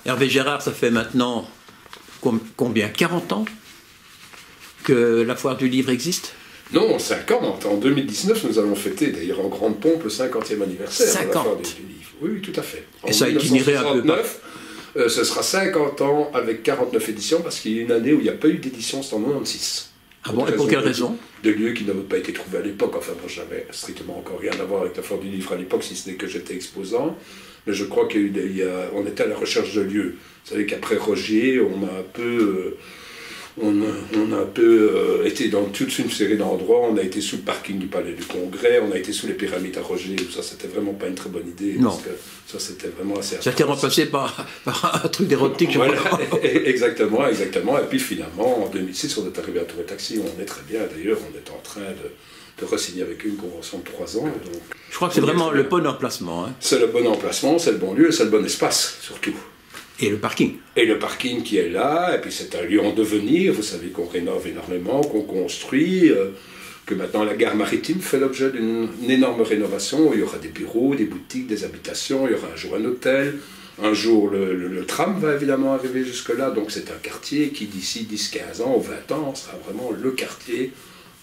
Hervé Gérard, ça fait maintenant combien? 40 ans que la foire du livre existe? Non, 50. En 2019, nous allons fêter d'ailleurs en grande pompe le 50e anniversaire 50. de la foire du livre. Oui, oui, tout à fait. En Et ça a itinéré un peu. Ce sera 50 ans avec 49 éditions parce qu'il y a une année où il n'y a pas eu d'édition, c'est en 96. Ah bon, et pour quelle raison? De lieux qui n'avaient pas été trouvés à l'époque. Enfin, moi, j'avais strictement encore rien à voir avec la foire du livre à l'époque, si ce n'est que j'étais exposant. Mais je crois on était à la recherche de lieux. Vous savez qu'après Rogier, on a un peu été dans toute une série d'endroits. On a été sous le parking du Palais du Congrès, on a été sous les pyramides à Rogier. Ça, c'était vraiment pas une très bonne idée. Non. Parce que ça, c'était vraiment assez... Ça a été remplacé par un truc d'érotique, je voilà, crois. exactement. Et puis finalement, en 2006, on est arrivé à Tour et Taxi, on est très bien. D'ailleurs, on est en train de re-signer avec eux une convention de 3 ans. Donc, je crois que c'est vraiment le bon emplacement. Hein. C'est le bon emplacement, c'est le bon lieu, c'est le bon espace, surtout. Et le parking. Et le parking qui est là, et puis c'est un lieu en devenir. Vous savez qu'on rénove énormément, qu'on construit, que maintenant la gare maritime fait l'objet d'une énorme rénovation. Il y aura des bureaux, des boutiques, des habitations, il y aura un jour un hôtel. Un jour, le tram va évidemment arriver jusque-là. Donc c'est un quartier qui, d'ici 10-15 ans ou 20 ans, sera vraiment le quartier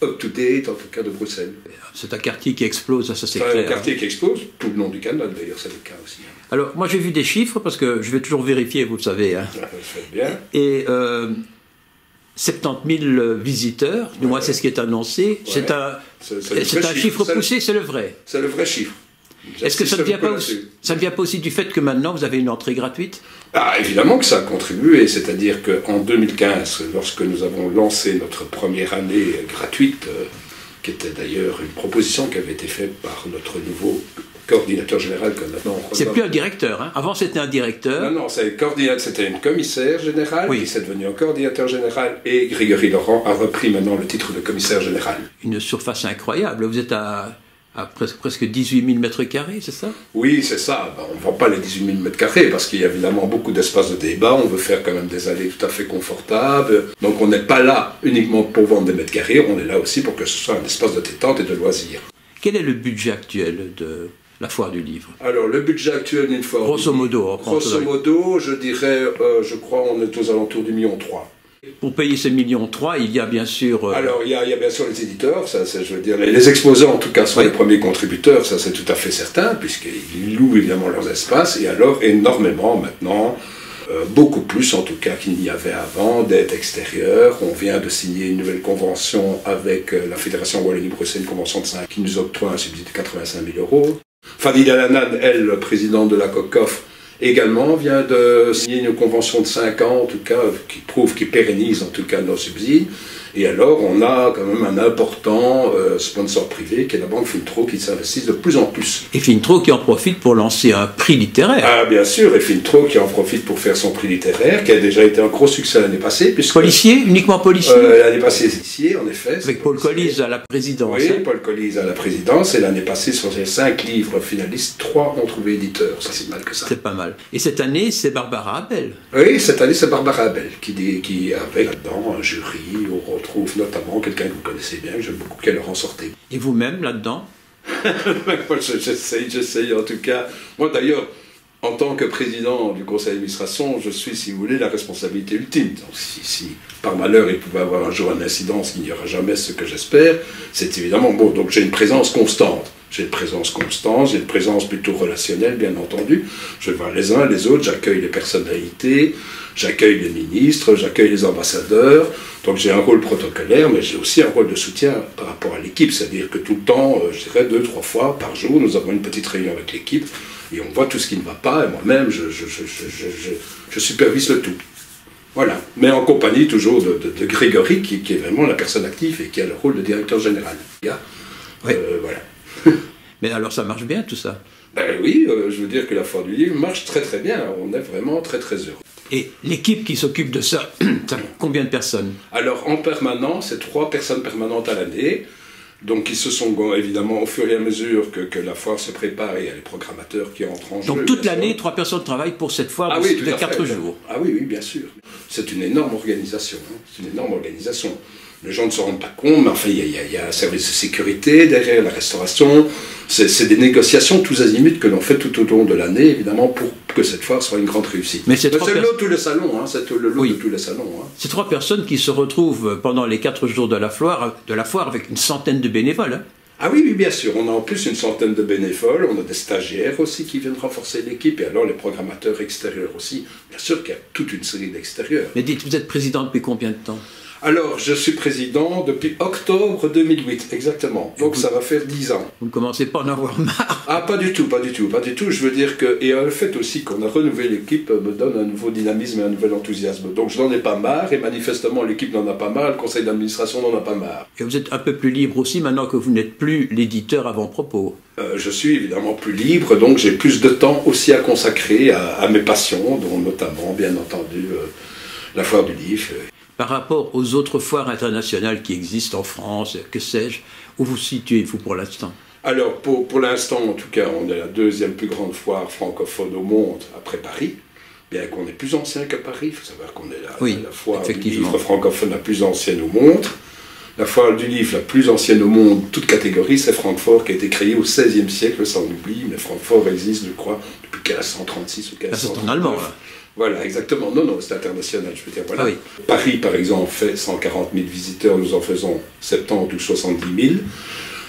up-to-date, en tout cas, de Bruxelles. C'est un quartier qui explose, ça c'est clair. C'est un quartier qui explose, tout le long du canal d'ailleurs, c'est le cas aussi. Alors, moi j'ai vu des chiffres, parce que je vais toujours vérifier, vous le savez. Hein. Ça fait bien. Et 70 000 visiteurs, du moins c'est ce qui est annoncé. Ouais. C'est un chiffre poussé, c'est le vrai. C'est le vrai chiffre. Est-ce que ça ne vient pas aussi du fait que maintenant vous avez une entrée gratuite? Ah, évidemment que ça a contribué, c'est-à-dire qu'en 2015, lorsque nous avons lancé notre première année gratuite, qui était d'ailleurs une proposition qui avait été faite par notre nouveau coordinateur général que maintenant on c'est plus un directeur, hein. Avant c'était un directeur. Non, c'était une commissaire générale, oui. Qui s'est devenu un coordinateur général, et Grégory Laurent a repris maintenant le titre de commissaire général. Une surface incroyable, vous êtes à presque 18 000 mètres carrés, c'est ça? Oui, c'est ça. On ne vend pas les 18 000 mètres carrés parce qu'il y a évidemment beaucoup d'espace de débat. On veut faire quand même des allées tout à fait confortables. Donc on n'est pas là uniquement pour vendre des mètres carrés, on est là aussi pour que ce soit un espace de détente et de loisirs. Quel est le budget actuel de la foire du livre? Alors le budget actuel d'une foire grosso modo, je dirais, je crois on est aux alentours du 1,3 million. Pour payer ces 1,3 millions, il y a bien sûr... Alors, il y a bien sûr les éditeurs, ça, je veux dire, les exposants, en tout cas, sont les premiers contributeurs, ça c'est tout à fait certain, puisqu'ils louent évidemment leurs espaces, et alors énormément maintenant, beaucoup plus en tout cas qu'il n'y avait avant, d'aides extérieures. On vient de signer une nouvelle convention avec la Fédération Wallonie-Bruxelles, une convention de 5 qui nous octroie un subside de 85 000 €. Fadi Dalanan, elle, présidente de la COCOF, également vient de signer une convention de 5 ans, en tout cas, qui pérennise en tout cas nos subsides. Et alors, on a quand même un important sponsor privé, qui est la banque Fintro, qui s'investit de plus en plus. Et Fintro qui en profite pour lancer un prix littéraire. Ah, bien sûr, et Fintro qui en profite pour faire son prix littéraire, qui a déjà été un gros succès l'année passée. Policier, uniquement policier l'année passée, policier, en effet. Avec Paul Collis à la présidence. Oui, Paul Collis à la présidence, et l'année passée, sur ces 5 livres finalistes, 3 ont trouvé éditeur. Ça, c'est mal que ça. C'est pas mal. Et cette année, c'est Barbara Abel. Oui, cette année, c'est Barbara Abel, qui avait là-dedans un jury. On retrouve notamment quelqu'un que vous connaissez bien, que j'aime beaucoup, qui est Laurent Sorté. Et vous-même, là-dedans? J'essaye en tout cas. Moi, d'ailleurs, en tant que président du conseil d'administration, je suis, si vous voulez, la responsabilité ultime. Donc, si par malheur il pouvait avoir un jour un incident, ce qu'il n'y aura jamais, ce que j'espère, c'est évidemment bon. Donc j'ai une présence constante. J'ai une présence plutôt relationnelle, bien entendu. Je vais voir les uns, les autres, j'accueille les personnalités, j'accueille les ministres, j'accueille les ambassadeurs. Donc j'ai un rôle protocolaire, mais j'ai aussi un rôle de soutien par rapport à l'équipe. C'est-à-dire que tout le temps, je dirais 2-3 fois par jour, nous avons une petite réunion avec l'équipe et on voit tout ce qui ne va pas. Et moi-même, je supervise le tout. Voilà. Mais en compagnie toujours de Grégory, qui est vraiment la personne active et qui a le rôle de directeur général. Oui. Voilà. Mais alors ça marche bien tout ça? Ben oui, je veux dire que la foire du livre marche très très bien, on est vraiment très très heureux. Et l'équipe qui s'occupe de ça, ça combien de personnes? Alors en permanence, c'est 3 personnes permanentes à l'année, donc qui se sont évidemment au fur et à mesure que la foire se prépare, il y a les programmateurs qui entrent en jeu. Donc toute l'année, 3 personnes travaillent pour cette foire de 4 jours. Ah oui, oui, bien sûr. C'est une énorme organisation, hein. C'est une énorme organisation. Les gens ne se rendent pas compte, mais enfin, il y a un service de sécurité derrière, la restauration. C'est des négociations tous azimuts que l'on fait tout au long de l'année, évidemment, que cette foire soit une grande réussite. Mais c'est le lot de tous les salons, hein, c'est le lot de tous les salons. Hein. Ces 3 personnes qui se retrouvent pendant les 4 jours de la foire avec une centaine de bénévoles. Hein. Ah oui, oui, bien sûr. On a en plus une centaine de bénévoles, on a des stagiaires aussi qui viennent renforcer l'équipe, et alors les programmateurs extérieurs aussi. Bien sûr qu'il y a toute une série d'extérieurs. Mais dites, vous êtes président depuis combien de temps? Alors, je suis président depuis octobre 2008, exactement. Donc ça va faire 10 ans. Vous ne commencez pas à en avoir marre? Ah, pas du tout, pas du tout, pas du tout. Je veux dire que, et le fait aussi qu'on a renouvelé l'équipe me donne un nouveau dynamisme et un nouvel enthousiasme. Donc je n'en ai pas marre, et manifestement l'équipe n'en a pas marre, le conseil d'administration n'en a pas marre. Et vous êtes un peu plus libre aussi maintenant que vous n'êtes plus l'éditeur avant-propos. Je suis évidemment plus libre, donc j'ai plus de temps aussi à consacrer à mes passions, dont notamment, bien entendu, la foire du livre. Par rapport aux autres foires internationales qui existent en France, que sais-je, où vous situez-vous pour l'instant? Alors, pour l'instant, en tout cas, on est la 2e plus grande foire francophone au monde, après Paris. Bien qu'on est plus ancien que Paris, il faut savoir qu'on est la foire du livre francophone la plus ancienne au monde. La foire du livre la plus ancienne au monde, toute catégorie, c'est Francfort, qui a été créée au XVIe siècle, ça on oublie, mais Francfort existe, je crois, depuis 1536 ou 1539. C'est en allemand, là. Voilà, exactement. Non, c'est international, je veux dire. Voilà. Ah oui. Paris, par exemple, fait 140 000 visiteurs, nous en faisons 70 ou 70 000.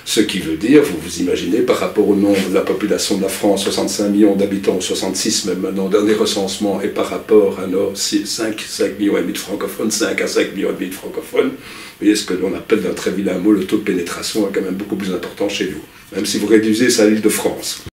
Ce qui veut dire, vous vous imaginez, par rapport au nombre de la population de la France, 65 millions d'habitants, 66 même maintenant, dernier recensement, et par rapport à nos 5 millions et demi de francophones, 5 à 5 millions et demi de francophones, vous voyez ce que l'on appelle d'un très vilain mot, le taux de pénétration est quand même beaucoup plus important chez nous, même si vous réduisez ça à l'Île-de-France.